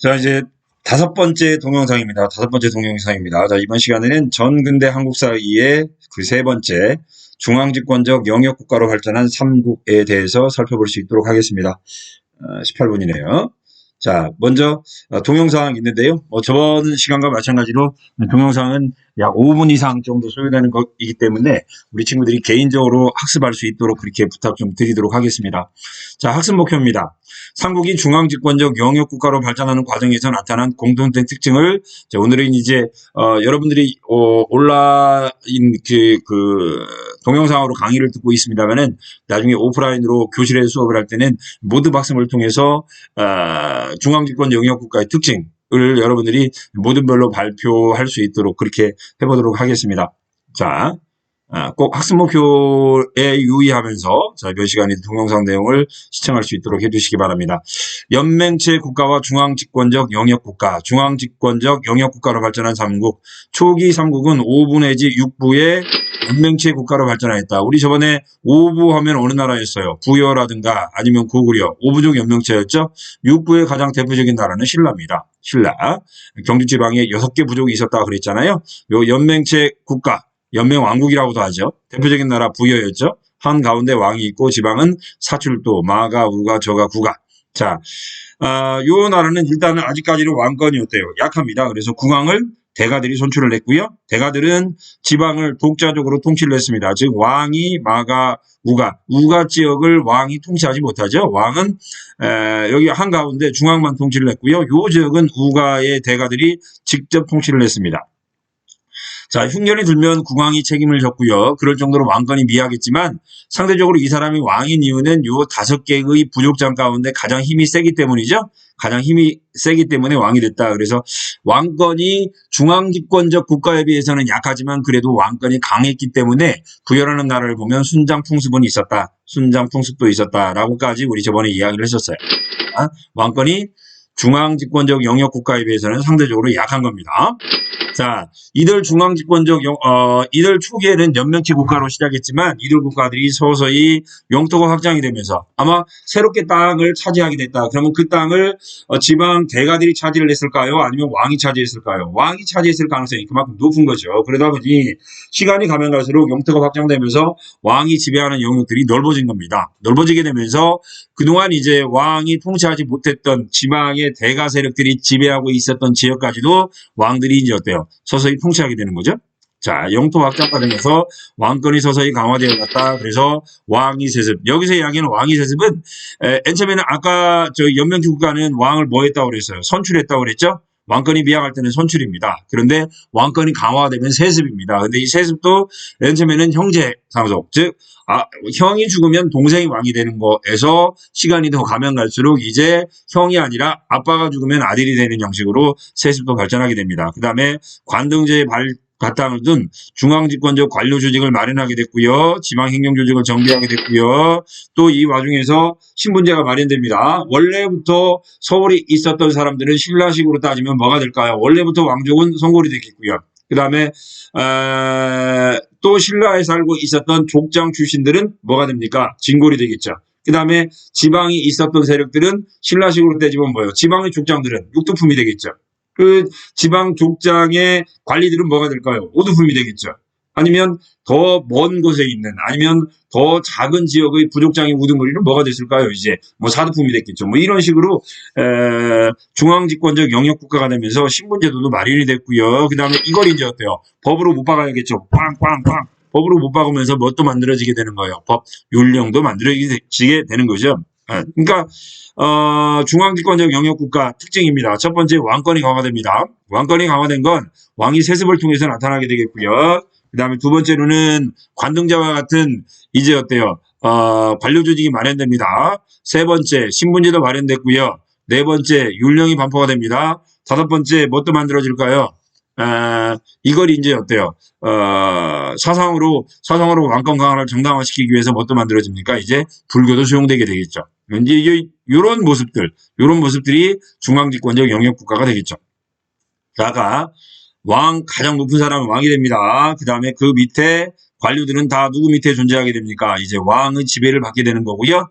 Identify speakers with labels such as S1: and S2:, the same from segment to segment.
S1: 자, 이제 다섯 번째 동영상입니다. 다섯 번째 동영상입니다. 자, 이번 시간에는 전근대 한국 사이의 그 세 번째 중앙집권적 영역국가로 발전한 삼국에 대해서 살펴볼 수 있도록 하겠습니다. 18분이네요. 자, 먼저 동영상 있는데요. 저번 시간과 마찬가지로 동영상은 약 5분 이상 정도 소요되는 것이기 때문에 우리 친구들이 개인적으로 학습할 수 있도록 그렇게 부탁 좀 드리도록 하겠습니다. 자, 학습 목표입니다. 삼국이 중앙집권적 영역국가로 발전하는 과정에서 나타난 공통된 특징을 오늘은 이제 여러분들이 온라인 그 동영상으로 강의를 듣고 있습니다만은 나중에 오프라인으로 교실에 수업을 할 때는 모드 학습을 통해서 중앙집권 영역국가의 특징을 여러분들이 모드별로 발표할 수 있도록 그렇게 해보도록 하겠습니다. 자, 꼭 학습 목표에 유의하면서 몇 시간이 동영상 내용을 시청할 수 있도록 해주시기 바랍니다. 연맹체 국가와 중앙집권적 영역국가, 중앙집권적 영역국가로 발전한 삼국. 초기 삼국은 5부 내지 6부의 연맹체 국가로 발전하였다. 우리 저번에 5부 하면 어느 나라였어요? 부여라든가 아니면 고구려, 5부족 연맹체였죠? 6부의 가장 대표적인 나라는 신라입니다. 신라. 경주지방에 6개 부족이 있었다고 그랬잖아요. 요 연맹체 국가, 연맹왕국이라고도 하죠. 대표적인 나라 부여였죠. 한가운데 왕이 있고 지방은 사출도, 마가, 우가, 저가, 구가. 자, 요 나라는 일단은 아직까지는 왕권이 어때요? 약합니다. 그래서 국왕을 대가들이 선출을 했고요. 대가들은 지방을 독자적으로 통치를 했습니다. 즉 왕이 마가, 우가 지역을 왕이 통치하지 못하죠. 왕은 여기 한가운데 중앙만 통치를 했고요. 요 지역은 우가의 대가들이 직접 통치를 했습니다. 자, 흉년이 들면 국왕이 책임을 졌고요. 그럴 정도로 왕권이 미약했지만 상대적으로 이 사람이 왕인 이유는 요 5개의 부족장 가운데 가장 힘이 세기 때문이죠. 가장 힘이 세기 때문에 왕이 됐다. 그래서 왕권이 중앙집권적 국가에 비해서는 약하지만 그래도 왕권이 강했기 때문에 부여라는 나라를 보면 순장풍습은 있었다. 순장풍습도 있었다라고까지 우리 저번에 이야기를 했었어요. 왕권이 중앙집권적 영역국가에 비해서는 상대적으로 약한 겁니다. 자, 이들 이들 초기에는 연맹체 국가로 시작했지만 이들 국가들이 서서히 영토가 확장이 되면서 아마 새롭게 땅을 차지하게 됐다. 그러면 그 땅을 지방 대가들이 차지를 했을까요? 아니면 왕이 차지했을까요? 왕이 차지했을 가능성이 그만큼 높은 거죠. 그러다 보니 시간이 가면 갈수록 영토가 확장되면서 왕이 지배하는 영역들이 넓어진 겁니다. 넓어지게 되면서 그동안 이제 왕이 통치하지 못했던 지방의 대가 세력들이 지배하고 있었던 지역까지도 왕들이 이제 어때요? 서서히 통치하게 되는 거죠. 자, 영토 확장 과정에서 왕권이 서서히 강화되어 갔다. 그래서 왕위 세습. 여기서 이야기하는 왕위 세습은 맨 처음에는 아까 저 연맹 국가는 왕을 뭐 했다고 그랬어요? 선출했다고 그랬죠? 왕권이 미약할 때는 선출입니다. 그런데 왕권이 강화되면 세습입니다. 근데 이 세습도 맨 처음에는 형제 상속, 즉 형이 죽으면 동생이 왕이 되는 거에서 시간이 더 가면 갈수록 이제 형이 아니라 아빠가 죽으면 아들이 되는 형식으로 세습도 발전하게 됩니다. 그 다음에 관등제의 바탕을 둔 중앙집권적 관료 조직을 마련하게 됐고요. 지방행정 조직을 정비하게 됐고요. 또 이 와중에서 신분제가 마련됩니다. 원래부터 서울에 있었던 사람들은 신라식으로 따지면 뭐가 될까요? 원래부터 왕족은 성골이 되겠고요. 그 다음에 또 신라에 살고 있었던 족장 출신들은 뭐가 됩니까? 진골이 되겠죠. 그 다음에 지방이 있었던 세력들은 신라식으로 따지면 뭐예요? 지방의 족장들은 육두품이 되겠죠. 그 지방 족장의 관리들은 뭐가 될까요? 오두품이 되겠죠. 아니면 더 먼 곳에 있는, 아니면 더 작은 지역의 부족장의 우두머리는 뭐가 됐을까요? 이제 뭐 사두품이 됐겠죠. 뭐 이런 식으로 중앙집권적 영역국가가 되면서 신분제도도 마련이 됐고요. 그 다음에 이걸 이제 어때요? 법으로 못 박아야겠죠. 꽝꽝꽝. 법으로 못 박으면서 뭣도 만들어지게 되는 거예요. 법, 율령도 만들어지게 되는 거죠. 그러니까 중앙집권적 영역국가 특징입니다. 첫 번째, 왕권이 강화됩니다. 왕권이 강화된 건 왕이 세습을 통해서 나타나게 되겠고요. 그 다음에 두 번째로는 관등자와 같은 이제 어때요? 관료 조직이 마련됩니다. 세 번째, 신분제도 마련됐고요. 네 번째, 율령이 반포가 됩니다. 다섯 번째, 뭣도 만들어질까요? 이걸 이제 어때요? 사상으로 왕권 강화를 정당화시키기 위해서 뭣도 만들어집니까? 이제 불교도 수용되게 되겠죠. 이제 이런 모습들이 중앙집권적 영역국가가 되겠죠. 아까 가장 높은 사람은 왕이 됩니다. 그 다음에 그 밑에 관료들은 다 누구 밑에 존재하게 됩니까? 이제 왕의 지배를 받게 되는 거고요.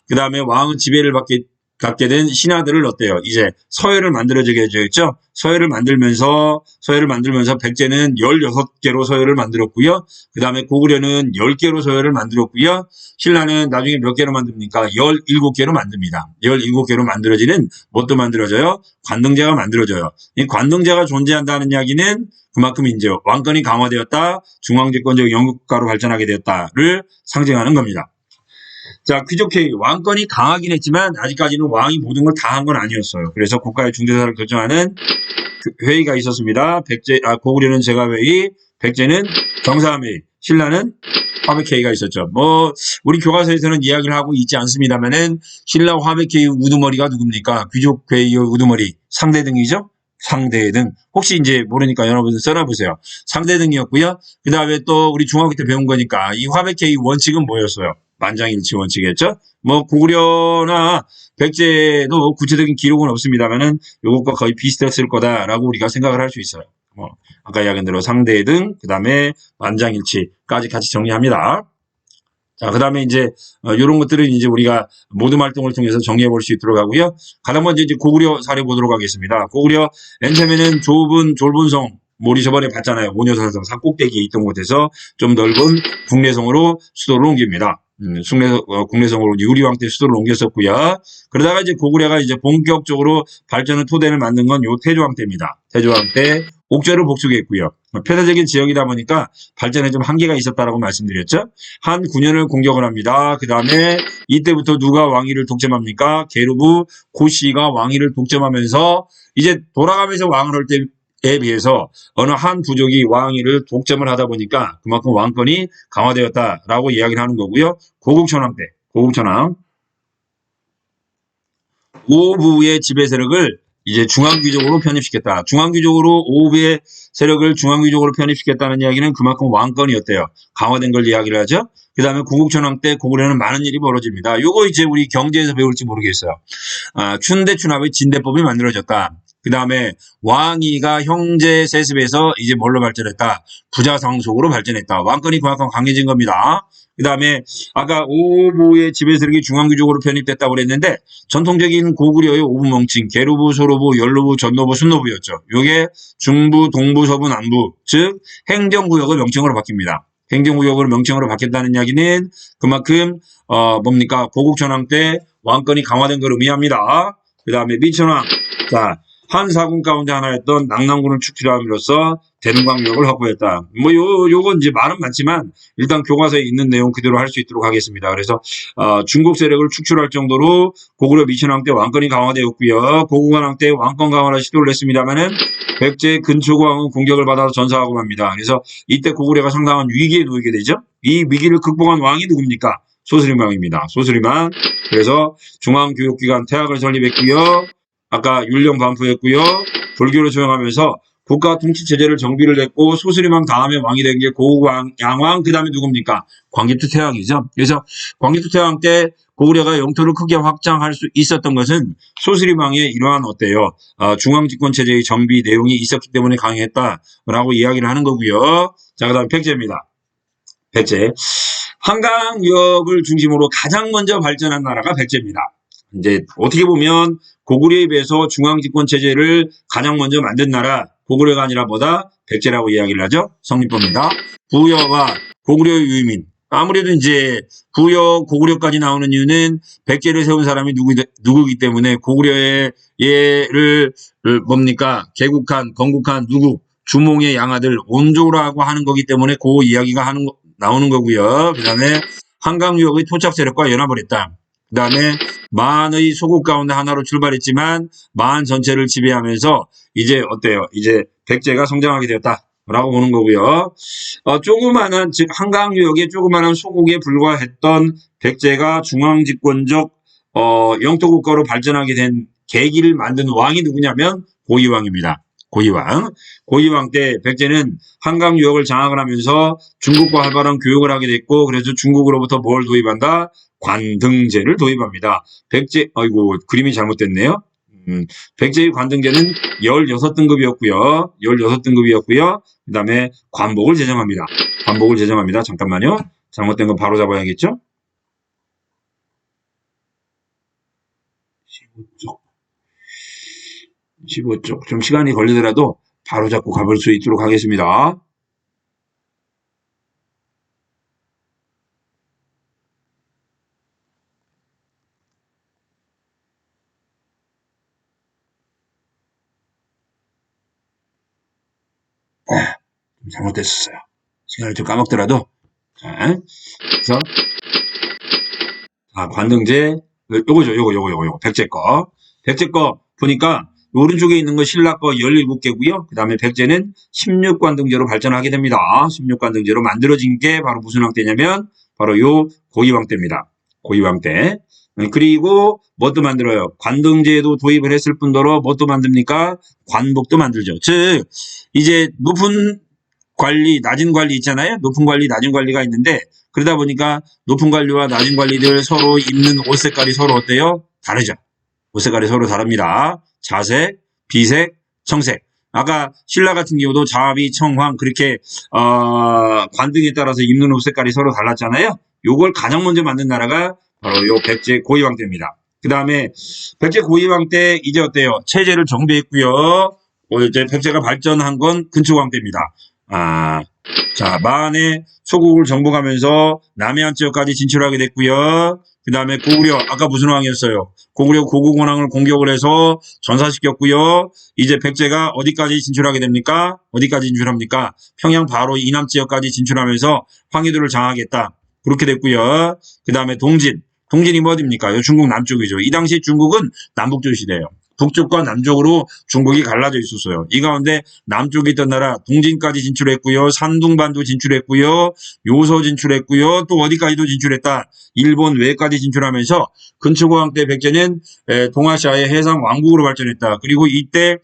S1: 그 다음에 왕의 지배를 받게 갖게 된 신하들을 어때요? 이제 서열을 만들어주게 해줬죠. 서열을 만들면서 백제는 16개로 서열을 만들었고요. 그 다음에 고구려는 10개로 서열을 만들었고요. 신라는 나중에 몇 개로 만듭니까? 17개로 만듭니다. 17개로 만들어지는 뭣도 만들어져요? 관등제가 만들어져요. 이 관등제가 존재한다는 이야기는 그만큼 이제 왕권이 강화되었다, 중앙집권적 영국가로 발전하게 되었다를 상징하는 겁니다. 자, 귀족회의. 왕권이 강하긴 했지만 아직까지는 왕이 모든 걸 다 한 건 아니었어요. 그래서 국가의 중대사를 결정하는 회의가 있었습니다. 고구려는 제가회의, 백제는 정사회의, 신라는 화백회의가 있었죠. 우리 교과서에서는 이야기를 하고 있지 않습니다만은 신라 화백회의 우두머리가 누굽니까? 귀족회의의 우두머리 상대등이죠. 상대등. 혹시 이제 모르니까 여러분 써놔보세요. 상대등이었고요. 그 다음에 또 우리 중학교 때 배운 거니까 이 화백회의 원칙은 뭐였어요? 만장일치 원칙이었죠. 고구려나 백제도 구체적인 기록은 없습니다만은 이것과 거의 비슷했을 거다라고 우리가 생각을 할 수 있어요. 아까 이야기한 대로 상대등, 그 다음에 만장일치까지 같이 정리합니다. 자, 그 다음에 이제, 요런 것들은 이제 우리가 모둠 활동을 통해서 정리해 볼 수 있도록 하고요. 가장 먼저 이제 고구려 사례 보도록 하겠습니다. 고구려, 맨 처음에는 좁은 졸본성, 우리 저번에 봤잖아요. 오녀사성 산꼭대기에 있던 곳에서 좀 넓은 국내성으로 수도를 옮깁니다. 국내성으로 유리왕 때 수도를 옮겼었고요. 그러다가 이제 고구려가 이제 본격적으로 발전의 토대를 만든 건 요 태조왕 때입니다. 태조왕 때 옥저를 복속했고요. 폐쇄적인 지역이다 보니까 발전에 좀 한계가 있었다라고 말씀드렸죠. 한 9년을 공격을 합니다. 그 다음에 이때부터 누가 왕위를 독점합니까? 게르부 고씨가 왕위를 독점하면서 이제 돌아가면서 왕을 할 때에 비해서 어느 한 부족이 왕위를 독점을 하다 보니까 그만큼 왕권이 강화되었다라고 이야기를 하는 거고요. 고국천왕 때, 고국천왕 오부의 지배 세력을 이제 중앙귀족으로 편입시켰다. 중앙귀족으로 오부의 세력을 중앙귀족으로 편입시켰다는 이야기는 그만큼 왕권이었대요. 강화된 걸 이야기를 하죠. 그 다음에 고국천왕 때 고구려는 많은 일이 벌어집니다. 요거 이제 우리 경제에서 배울지 모르겠어요. 춘대춘합의 진대법이 만들어졌다. 그 다음에 왕위가 형제 세습에서 이제 뭘로 발전했다? 부자상속으로 발전했다. 왕권이 그만큼 강해진 겁니다. 그 다음에 아까 오부의 지배 세력이 중앙귀족으로 편입됐다고 그랬는데 전통적인 고구려의 오부 명칭 계루부, 소로부, 연루부, 전노부, 순노부였죠. 이게 중부, 동부, 서부, 남부 즉 행정구역의 명칭으로 바뀝니다. 행정구역으로 명칭으로 바뀌었다는 이야기는 그만큼 뭡니까? 고국천왕 때 왕권이 강화된 걸 의미합니다. 그 다음에 미천왕. 자, 한 사군 가운데 하나였던 낙랑군을 축출함으로써 대릉광역을 확보했다. 요건 이제 말은 많지만 일단 교과서에 있는 내용 그대로 할 수 있도록 하겠습니다. 그래서 중국 세력을 축출할 정도로 고구려 미천왕 때 왕권이 강화되었고요. 고구려왕 때 왕권 강화를 시도를 했습니다만은 백제 근초고왕은 공격을 받아서 전사하고 맙니다. 그래서 이때 고구려가 상당한 위기에 놓이게 되죠. 이 위기를 극복한 왕이 누굽니까? 소스림왕입니다. 소스림왕. 그래서 중앙교육기관 태학을 설립했고요. 아까 율령 반포했고요. 불교를 조용하면서 국가 통치 체제를 정비를 했고 소스림왕 다음에 왕이 된 게 고우왕, 양왕 그 다음에 누굽니까? 광개토 태왕이죠. 그래서 광개토 태왕 때 고구려가 영토를 크게 확장할 수 있었던 것은 소스림왕의 이러한 어때요? 중앙집권 체제의 정비 내용이 있었기 때문에 강했다라고 이야기를 하는 거고요. 자, 그다음 백제입니다. 백제. 한강 유역을 중심으로 가장 먼저 발전한 나라가 백제입니다. 이제 어떻게 보면 고구려에 비해서 중앙집권 체제를 가장 먼저 만든 나라 고구려가 아니라 뭐다? 백제라고 이야기를 하죠. 성립법입니다. 부여와 고구려의 유의민. 아무래도 이제 부여 고구려까지 나오는 이유는 백제를 세운 사람이 누구기 때문에 고구려의 얘를 뭡니까? 개국한, 건국한 누구? 주몽의 양아들 온조로 하고 하는 거기 때문에 그 이야기가 나오는 거고요. 그 다음에 한강 유역의 토착 세력과 연합을 했다. 그 다음에 만의 소국 가운데 하나로 출발했지만 만 전체를 지배하면서 이제 어때요? 이제 백제가 성장하게 되었다라고 보는 거고요. 조그마한 즉 한강 유역의 조그마한 소국에 불과했던 백제가 중앙집권적 영토 국가로 발전하게 된 계기를 만든 왕이 누구냐면 고이왕입니다. 고이왕 때 백제는 한강 유역을 장악을 하면서 중국과 활발한 교역을 하게 됐고 그래서 중국으로부터 뭘 도입한다? 관등제를 도입합니다. 그림이 잘못됐네요. 백제의 관등제는 16등급이었고요. 그 다음에 관복을 제정합니다. 잠깐만요. 잘못된 거 바로 잡아야겠죠? 15쪽. 15쪽. 좀 시간이 걸리더라도 바로 잡고 가볼 수 있도록 하겠습니다. 좀 잘못됐었어요. 시간을 좀 까먹더라도. 자, 그래서, 관등재, 요거죠, 요거. 백제 거. 백제 거 보니까, 오른쪽에 있는 거 신라 거 17개고요. 그 다음에 백제는 16관등제로 발전하게 됩니다. 16관등제로 만들어진 게 바로 무슨 왕때냐면, 바로 요 고이왕 때입니다. 고이왕 때. 그리고 뭣도 만들어요? 관등제도 도입을 했을 뿐더러 뭣도 만듭니까? 관복도 만들죠. 즉, 이제 높은 관리, 낮은 관리 있잖아요. 높은 관리, 낮은 관리가 있는데 그러다 보니까 높은 관리와 낮은 관리들 서로 입는 옷 색깔이 서로 어때요? 다르죠. 옷 색깔이 서로 다릅니다. 자색, 비색, 청색. 아까 신라 같은 경우도 자비, 청황 그렇게 관등에 따라서 입는 옷 색깔이 서로 달랐잖아요. 요걸 가장 먼저 만든 나라가 바로 요 백제 고이왕 때입니다. 그 다음에 백제 고이왕 때 이제 어때요? 체제를 정비했고요. 이제 백제가 발전한 건 근초왕 때입니다. 자, 만에 소국을 정복하면서 남해안 지역까지 진출하게 됐고요. 그 다음에 고구려, 아까 무슨 왕이었어요? 고구려 고국원왕을 공격을 해서 전사시켰고요. 이제 백제가 어디까지 진출하게 됩니까? 어디까지 진출합니까? 평양 바로 이남 지역까지 진출하면서 황해도를 장악했다. 그렇게 됐고요. 그 다음에 동진이 뭐 어딥니까? 요 중국 남쪽이죠. 이 당시 중국은 남북조 시대예요. 북쪽과 남쪽으로 중국이 갈라져 있었어요. 이 가운데 남쪽에 있던 나라 동진까지 진출했고요. 산둥반도 진출했고요. 요소 진출했고요. 또 어디까지도 진출했다. 일본 외까지 진출하면서 근초고왕 때 백제는 동아시아의 해상 왕국으로 발전했다. 그리고 이때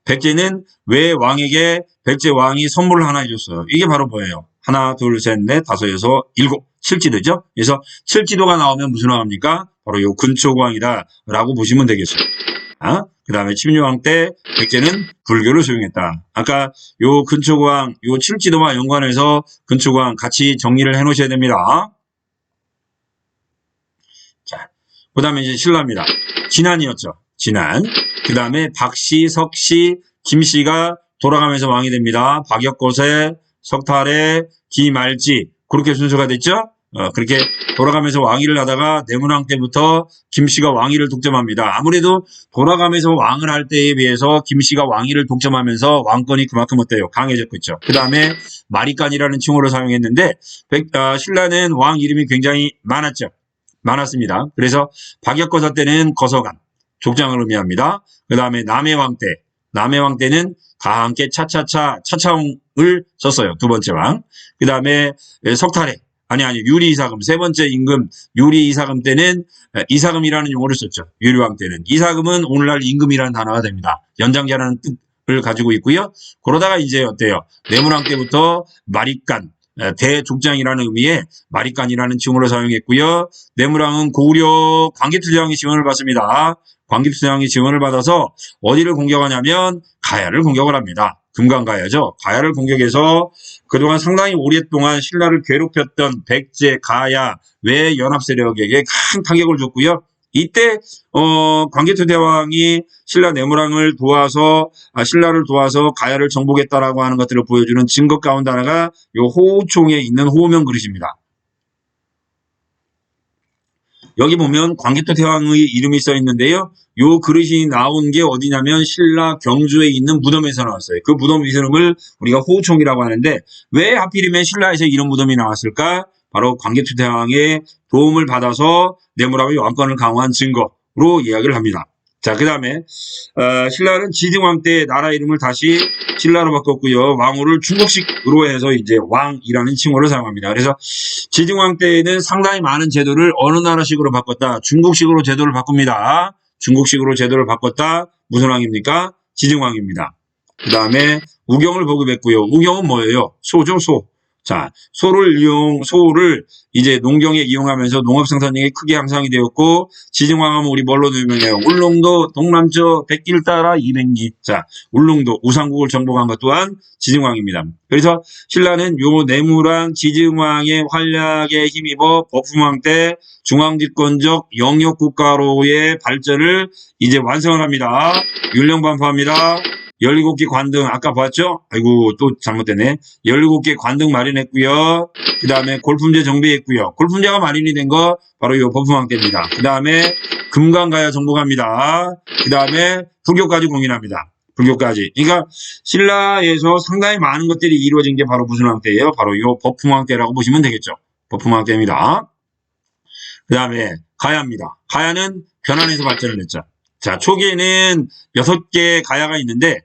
S1: 백제는 외 왕에게 백제 왕이 선물을 하나 해줬어요. 이게 바로 뭐예요? 하나, 둘, 셋, 넷, 다섯, 여섯, 일곱. 7지도죠. 그래서 7지도가 나오면 무슨 왕입니까? 바로 요 근초고왕이다 라고 보시면 되겠어요. 그 다음에 침류왕 때 백제는 불교를 수용했다. 아까 요 근초고왕, 요 7지도와 연관해서 근초고왕 같이 정리를 해 놓으셔야 됩니다. 자, 그 다음에 이제 신라입니다. 진안이었죠. 진안. 그 다음에 박씨, 석씨, 김씨가 돌아가면서 왕이 됩니다. 박역거세, 석탈해, 기말지. 그렇게 순서가 됐죠? 그렇게 돌아가면서 왕위를 하다가 내문왕 때부터 김씨가 왕위를 독점합니다. 아무래도 돌아가면서 왕을 할 때에 비해서 김씨가 왕위를 독점하면서 왕권이 그만큼 어때요? 강해졌겠죠. 그 다음에 마리간이라는 칭호를 사용했는데 신라는 왕 이름이 굉장히 많았습니다. 그래서 박역거사 때는 거서간, 족장을 의미합니다. 그 다음에 남해왕 때는 다 함께 차차홍을 썼어요. 두 번째 왕. 그 다음에 석탈해. 유리 이사금. 세 번째 임금, 유리 이사금 때는 이사금이라는 용어를 썼죠. 유리왕 때는. 이사금은 오늘날 임금이라는 단어가 됩니다. 연장자라는 뜻을 가지고 있고요. 그러다가 이제 어때요? 내문왕 때부터 마리간, 대족장이라는 의미의 마리간이라는 칭호를 사용했고요. 내문왕은 고구려 광개토대왕의 지원을 받습니다. 광개토대왕의 지원을 받아서 어디를 공격하냐면 가야를 공격을 합니다. 금강가야죠. 가야를 공격해서 그동안 상당히 오랫동안 신라를 괴롭혔던 백제, 가야, 외 연합 세력에게 큰 타격을 줬고요. 이때 광개토대왕이 신라 내무랑을 도와서 신라를 도와서 가야를 정복했다라고 하는 것들을 보여주는 증거 가운데 하나가 요 호우총에 있는 호우명 그릇입니다. 여기 보면 광개토대왕의 이름이 써 있는데요. 요 그릇이 나온 게 어디냐면 신라 경주에 있는 무덤에서 나왔어요. 그 무덤 이름을 우리가 호우총이라고 하는데 왜 하필이면 신라에서 이런 무덤이 나왔을까? 바로 광개토대왕의 도움을 받아서 내무라의 왕권을 강화한 증거로 이야기를 합니다. 자, 그 다음에 신라는 지등왕 때 나라 이름을 다시 신라로 바꿨고요. 왕호를 중국식으로 해서 이제 왕이라는 칭호를 사용합니다. 그래서 지등왕 때에는 상당히 많은 제도를 어느 나라식으로 바꿨다? 중국식으로 제도를 바꿉니다. 중국식으로 제도를 바꿨다. 무슨 왕입니까? 지등왕입니다. 그 다음에 우경을 보급했고요. 우경은 뭐예요? 소죠, 소. 자, 소를 이제 농경에 이용하면서 농업 생산량이 크게 향상이 되었고, 지정왕하면 우리 뭘로 유명해요? 울릉도 동남쪽 백길 따라 200리. 자, 울릉도 우상국을 정복한 것 또한 지정왕입니다. 그래서 신라는 요 내무랑 지정왕의 활약에 힘입어 버품왕 때 중앙집권적 영역국가로의 발전을 이제 완성을 합니다. 율령반포합니다. 17개 관등 아까 봤죠? 아이고 또 잘못되네. 17개 관등 마련했고요. 그 다음에 골품제 정비했고요. 골품제가 마련이 된 거 바로 이 버품왕 때입니다. 그 다음에 금강가야 정복합니다. 그 다음에 불교까지 공인합니다. 불교까지. 그러니까 신라에서 상당히 많은 것들이 이루어진 게 바로 무슨 왕 때예요? 바로 이 버품왕 때라고 보시면 되겠죠. 버품왕 때입니다. 그 다음에 가야입니다. 가야는 변환해서 발전을 했죠. 자, 초기에는 6개 가야가 있는데,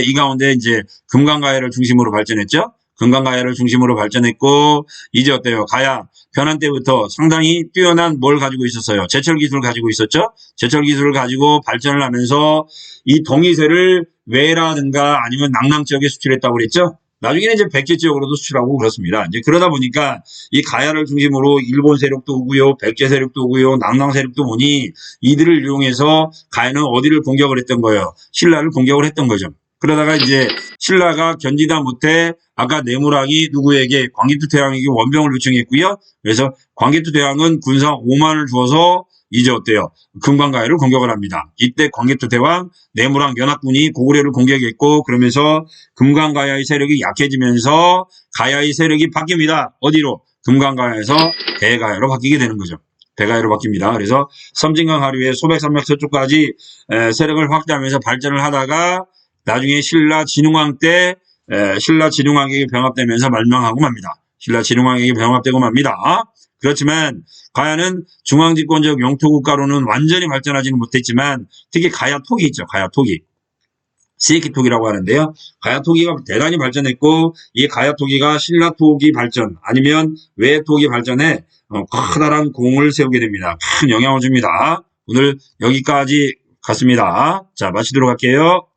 S1: 이 가운데 이제 금강가야를 중심으로 발전했죠. 금강가야를 중심으로 발전했고, 이제 어때요? 가야, 변환 때부터 상당히 뛰어난 뭘 가지고 있었어요? 제철 기술을 가지고 있었죠? 제철 기술을 가지고 발전을 하면서 이 동이세를 외라든가 아니면 낙랑 지역에 수출했다고 그랬죠? 나중에는 이제 백제 지역으로도 수출하고 그렇습니다. 이제 그러다 보니까 이 가야를 중심으로 일본 세력도 오고요, 백제 세력도 오고요, 낙랑 세력도 오니 이들을 이용해서 가야는 어디를 공격을 했던 거예요? 신라를 공격을 했던 거죠. 그러다가 이제 신라가 견디다 못해 아까 내무랑이 누구에게 광개토 대왕에게 원병을 요청했고요. 그래서 광개토 대왕은 군사 5만을 주어서 이제 어때요? 금강가야를 공격을 합니다. 이때 광개토 대왕, 내무랑 연합군이 고구려를 공격했고 그러면서 금강가야의 세력이 약해지면서 가야의 세력이 바뀝니다. 어디로? 금강가야에서 대가야로 바뀌게 되는 거죠. 대가야로 바뀝니다. 그래서 섬진강 하류의 소백산맥 서쪽까지 세력을 확대하면서 발전을 하다가 나중에 신라 진흥왕 때 신라 진흥왕에게 병합되면서 멸망하고 맙니다. 신라 진흥왕에게 병합되고 맙니다. 그렇지만 가야는 중앙집권적 영토국가로는 완전히 발전하지는 못했지만 특히 가야톡이 있죠. 가야톡이. 시에키톡이라고 하는데요. 가야토기가 대단히 발전했고 이 가야토기가 신라토기 발전 아니면 외토기 발전에 커다란 공을 세우게 됩니다. 큰 영향을 줍니다. 오늘 여기까지 갔습니다. 자, 마치도록 할게요.